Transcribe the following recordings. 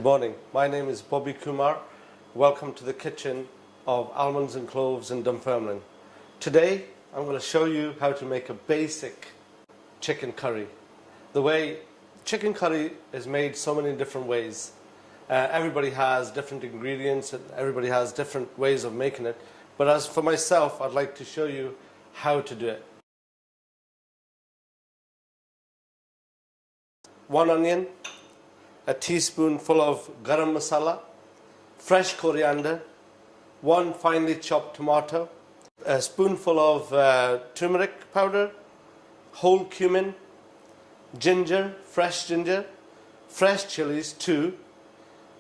morning. My name is Bobby Kumar. Welcome to the kitchen of Almonds and Cloves in Dunfermline. Today I'm going to show you how to make a basic chicken curry. The way chicken curry is made so many different ways. Everybody has different ingredients and everybody has different ways of making it. But as for myself, I'd like to show you how to do it. 1 onion, a teaspoonful of garam masala, fresh coriander, 1 finely chopped tomato, a spoonful of turmeric powder, whole cumin, ginger, fresh chilies 2,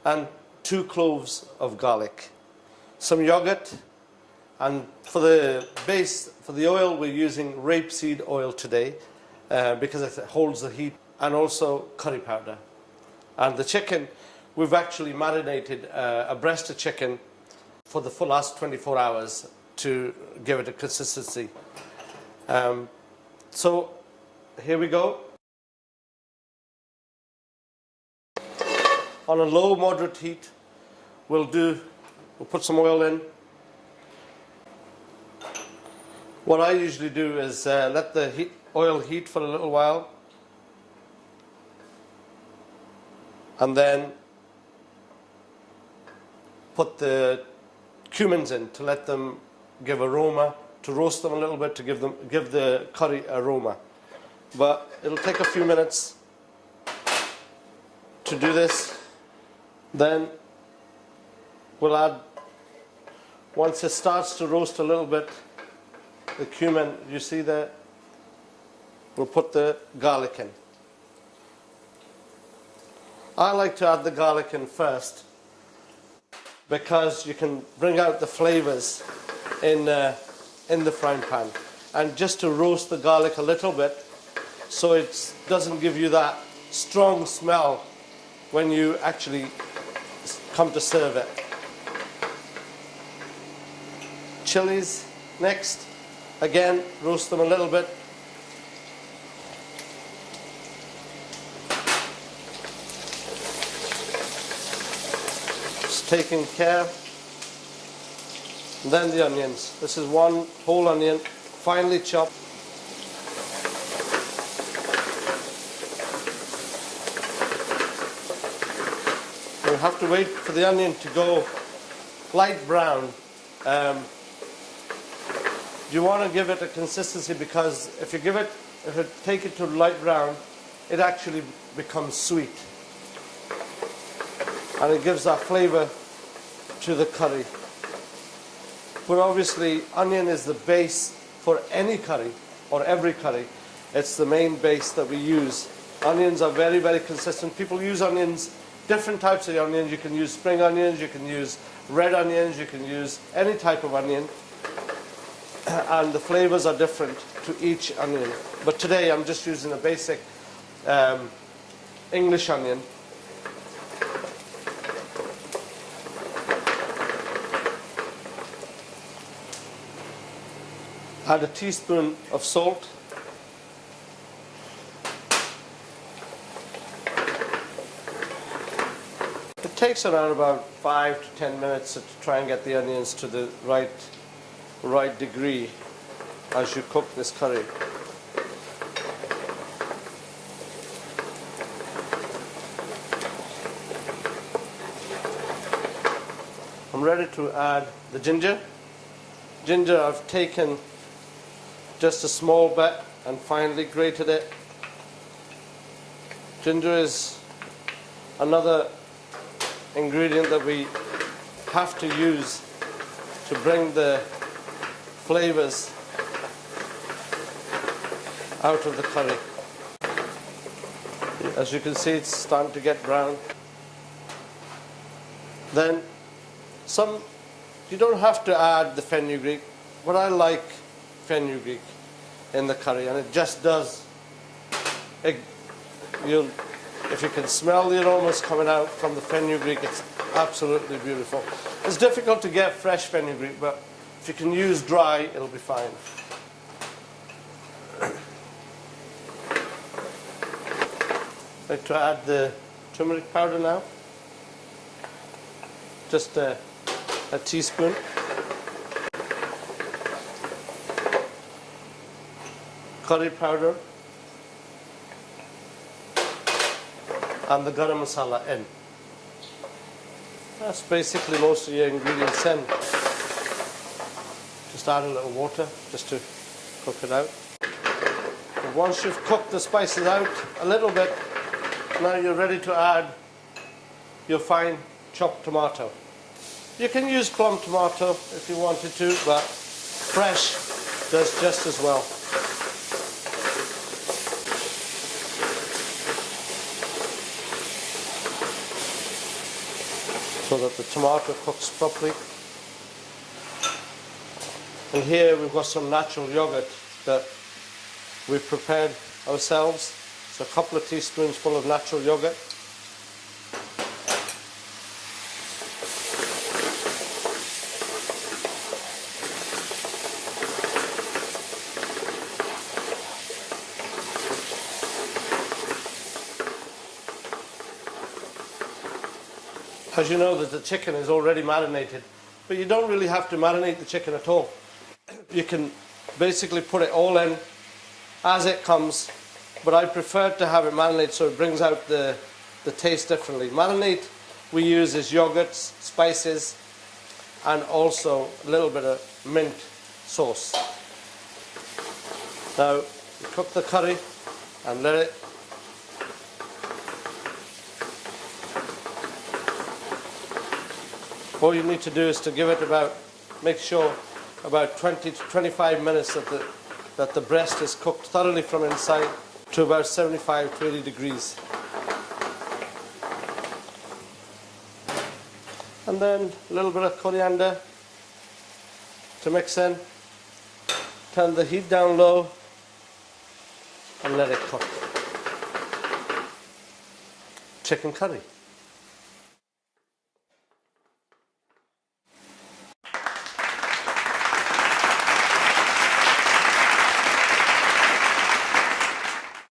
and 2 cloves of garlic, some yogurt, and for the base, for the oil, we're using rapeseed oil today because it holds the heat, and also curry powder. And the chicken, we've actually marinated a breast of chicken for the full last 24 hours to give it a consistency. So here we go. On a low moderate heat, we'll put some oil in. What I usually do is let the oil heat for a little while, and then put the cumins in to let them give aroma, to roast them a little bit, to give the curry aroma. But it'll take a few minutes to do this. Then we'll add, once it starts to roast a little bit, the cumin, you see there, we'll put the garlic in. I like to add the garlic in first because you can bring out the flavors in the frying pan, and just to roast the garlic a little bit so it doesn't give you that strong smell when you actually come to serve it. Chilies next, again roast them a little bit. Taking care. And then the onions. This is 1 whole onion, finely chopped. We'll have to wait for the onion to go light brown. You want to give it a consistency, because if you take it to light brown, it actually becomes sweet. And it gives that flavor to the curry. But obviously, onion is the base for any curry, or every curry. It's the main base that we use. Onions are very, very consistent. People use onions, different types of onions. You can use spring onions, you can use red onions, you can use any type of onion. And the flavors are different to each onion. But today I'm just using a basic English onion. Add a teaspoon of salt. It takes around about 5 to 10 minutes to try and get the onions to the right degree as you cook this curry. I'm ready to add the ginger. Ginger, I've taken just a small bit and finely grated it. Ginger is another ingredient that we have to use to bring the flavors out of the curry. As you can see, it's starting to get brown. Then you don't have to add the fenugreek, but I like fenugreek in the curry, and it just does. If you can smell the aromas coming out from the fenugreek, it's absolutely beautiful. It's difficult to get fresh fenugreek, but if you can use dry, it'll be fine. I'd like to add the turmeric powder now. just a teaspoon. Curry powder and the garam masala in. That's basically most of your ingredients in. Just add a little water just to cook it out. And once you've cooked the spices out a little bit, now you're ready to add your fine chopped tomato. You can use plum tomato if you wanted to, but fresh does just as well. So that the tomato cooks properly. And here we've got some natural yogurt that we've prepared ourselves. So a couple of teaspoons full of natural yogurt. As you know that the chicken is already marinated, but you don't really have to marinate the chicken at all. You can basically put it all in as it comes, but I prefer to have it marinated so it brings out the taste differently. Marinade we use is yogurts, spices, and also a little bit of mint sauce. Now you cook the curry and let it all you need to do is to give it make sure about 20 to 25 minutes that the breast is cooked thoroughly from inside to about 75 to 80 degrees. And then a little bit of coriander to mix in. Turn the heat down low and let it cook. Chicken curry.